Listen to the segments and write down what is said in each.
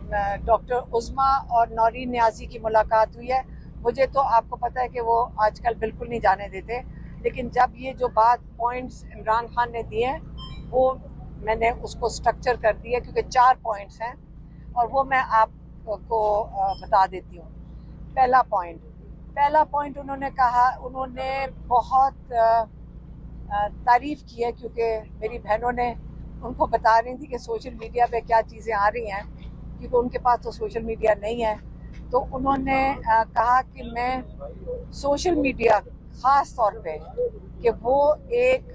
Doctor عظمیٰ اور نورین نیازی کی ملاقات ہوئی ہے. مجھے تو آپ کو پتہ ہے کہ وہ آج کل بالکل نہیں جانے دیتے، لیکن جب یہ جو پوائنٹس عمران خان نے دیے ہیں وہ میں نے اس کو سٹرکچر کر دیا، کیونکہ 4 پوائنٹس ہیں اور وہ میں آپ کو بتا دیتی ہوں. پہلا پوائنٹ انہوں نے کہا، انہوں نے بہت تعریف کی ہے، کیونکہ میری بہنوں نے ان کو بتا رہی تھی کہ سوشل میڈیا پہ کیا چیزیں آ رہی ہیں، کیونکہ ان کے پاس تو سوشل میڈیا نہیں ہے. تو انہوں نے کہا کہ میں سوشل میڈیا خاص طور پہ کہ وہ ایک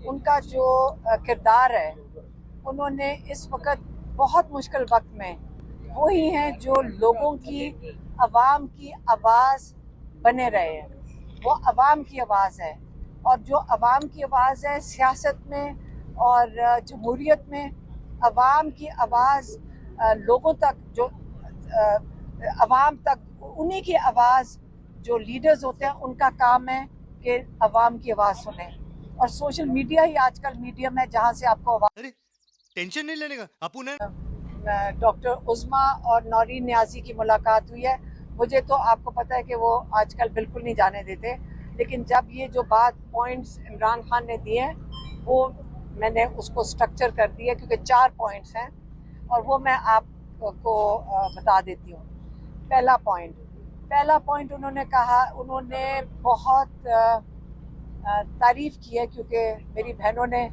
ان کا جو کردار ہے، انہوں نے اس وقت بہت مشکل وقت میں وہی ہیں جو لوگوں کی، عوام کی آواز بنے رہے ہیں. وہ عوام کی آواز ہے، اور جو عوام کی آواز ہے سیاست میں اور جمہوریت میں، عوام کی آواز لوگوں تک، جو عوام تک، انہی کی آواز جو لیڈرز ہوتے ہیں ان کا کام ہے کہ عوام کی آواز سنیں. اور سوشل میڈیا ہی آج کل میڈیم ہے جہاں سے آپ کو آواز. ٹینشن نہیں لینے کا اپو نے. ڈاکٹر عظمیٰ اور نورین نیازی کی ملاقات ہوئی ہے. مجھے تو آپ کو پتہ ہے کہ وہ آج کل بالکل نہیں جانے دیتے، لیکن جب یہ جو پوائنٹس عمران خان نے دیے ہیں وہ میں نے اس کو سٹرکچر کر دیا، کیونکہ 4 پوائنٹس ہیں اور وہ میں آپ کو بتا دیتی ہوں. پہلا پوائنٹ انہوں نے کہا، انہوں نے بہت تعریف کی ہے، کیونکہ میری بہنوں نے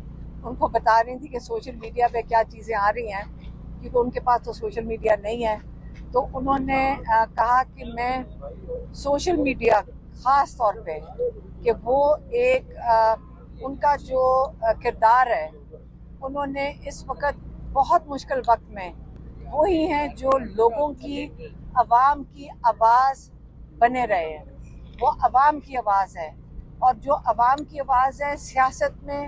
ان کو بتا رہی تھی کہ سوشل میڈیا پہ کیا چیزیں آ رہی ہیں، کیونکہ ان کے پاس تو سوشل میڈیا نہیں ہے. تو انہوں نے کہا کہ میں سوشل میڈیا خاص طور پہ کہ وہ ایک ان کا جو کردار ہے، انہوں نے اس وقت بہت مشکل وقت میں وہی ہیں جو لوگوں کی، عوام کی آواز بنے رہے ہیں. وہ عوام کی آواز ہے، اور جو عوام کی آواز ہے سیاست میں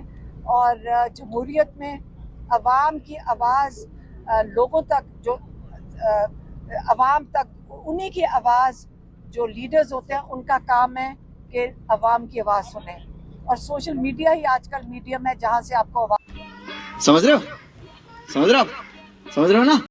اور جمہوریت میں، عوام کی آواز لوگوں تک، جو عوام تک، انہی کی آواز جو لیڈرز ہوتے ہیں ان کا کام ہے کہ عوام کی آواز سنیں. اور سوشل میڈیا ہی آج کل میڈیم ہے جہاں سے آپ کو آواز. سمجھ رہے ہو نا؟